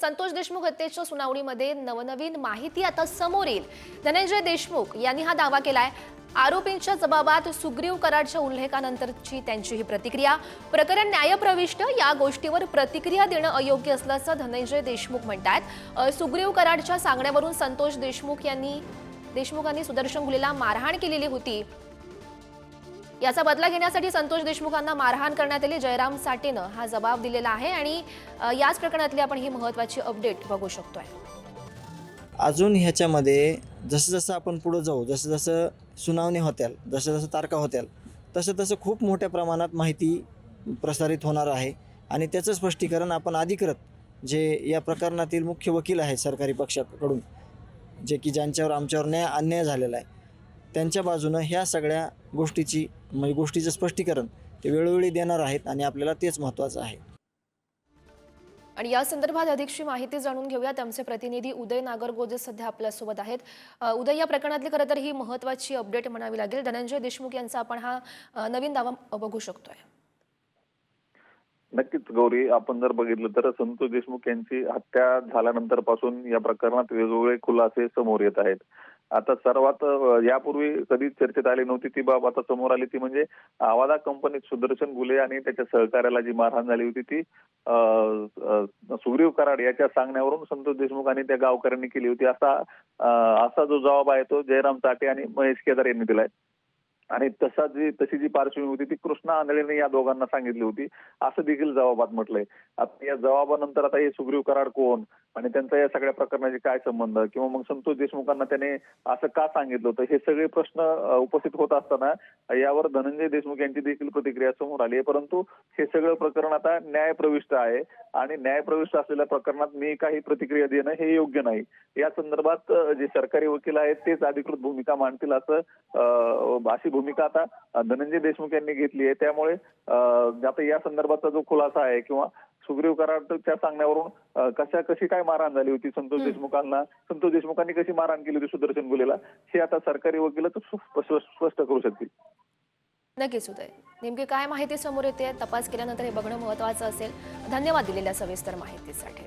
संतोष देशमुख हत्येच्या सुनावणीमध्ये नवनवीन माहिती आता समोर येईल। धनंजय देशमुख यांनी हा दावा केलाय। आरोपींच्या जबाबात सुग्रीव करारच्या उल्लेखानंतरची त्यांची ही प्रतिक्रिया। प्रकरण न्यायप्रविष्ट, या गोष्टीवर प्रतिक्रिया देणं अयोग्य असल्याचं धनंजय देशमुख म्हणतात। सुग्रीव करारच्या सांगण्यावरून संतोष देशमुखांनी सुदर्शन गुलेला मारहाण केलेली होती। याचा बदला घेण्यासाठी संतोष देशमुखांना मारहाण करण्यात आली। जयराम साठेनं हा जबाब दिलेला आहे आणि याच प्रकरणातली आपण ही महत्त्वाची अपडेट बघू शकतोय। अजून ह्याच्यामध्ये जसं जसं आपण पुढे जाऊ, जसं जसं सुनावणी होत्याल, जसं जसं तारखा होत्याल, तसं तसं खूप मोठ्या प्रमाणात माहिती प्रसारित होणार आहे आणि त्याचं स्पष्टीकरण आपण अधिकृत जे या प्रकरणातील मुख्य वकील आहेत सरकारी पक्षाकडून, जे की ज्यांच्यावर आमच्यावर अन्याय झालेला आहे, त्यांच्या बाजूनं ह्या सगळ्या गोष्टीचं स्पष्टीकरण ते वेळोवेळी देणार आहेत आणि आपल्याला तेच महत्त्वाचं आहे। आणि या संदर्भात अधिकची माहिती जाणून घेऊयात। आमचे प्रतिनिधी उदय नागरगोजे सध्या आपल्यासोबत आहेत। उदय, या प्रकरणातली खरं तर ही महत्त्वाची अपडेट म्हणावी लागेल। धनंजय देशमुख यांचा आपण हा नवीन दावा बघू शकतोय। नक्कीच गौरी, आपण जर बघितलं तर संतोष देशमुख यांची हत्या झाल्यानंतर पासून या प्रकरणात वेगवेगळे खुलासे समोर येत आहेत। आता सर्वात यापूर्वी कधी चर्चेत आली नव्हती ती बाब आता समोर आली, ती म्हणजे आवाजा कंपनीत सुदर्शन गुले आणि त्याच्या सहकार्याला जी मारहाण झाली होती ती सुग्रीव कराड याच्या सांगण्यावरून संतोष देशमुख आणि त्या गावकऱ्यांनी केली होती, असा जो जबाब आहे तो जयराम साठे आणि महेश केदार यांनी दिलाय। आणि तशी जी पार्श्वभूमी होती ती कृष्णा आंधळेने या दोघांना सांगितली होती, असं देखील जबाबात म्हटलंय। आता या जबाबानंतर आता हे सुग्रीव कराड कोण आणि त्यांचा या सगळ्या प्रकरणाचे काय संबंध, किंवा मग संतोष देशमुखांना त्याने असं का सांगितलं होतं, हे सगळे प्रश्न उपस्थित होत असताना यावर धनंजय देशमुख यांची देखील प्रतिक्रिया समोर आली आहे। परंतु हे सगळं प्रकरण आता न्यायप्रविष्ट आहे आणि न्यायप्रविष्ट असलेल्या प्रकरणात मी काही प्रतिक्रिया देणं हे योग्य नाही। या संदर्भात जे सरकारी वकील आहेत तेच अधिकृत भूमिका मांडतील, अशी भूमिका आता धनंजय देशमुख यांनी घेतली आहे। त्यामुळे आता या संदर्भाचा जो खुलासा आहे किंवा सुग्रीव कराडच्या सांगण्यावरून कशी काय मारहाण झाली होती संतोष देशमुखांनी कशी मारहाण केली होती सुदर्शन गुलेला, हे आता सरकारी वकीलच स्पष्ट करू शकतील। नक्कीच उदय, नेमकी काय माहिती समोर येते तपास केल्यानंतर हे बघणं महत्त्वाचं असेल। धन्यवाद दिलेल्या सविस्तर माहितीसाठी।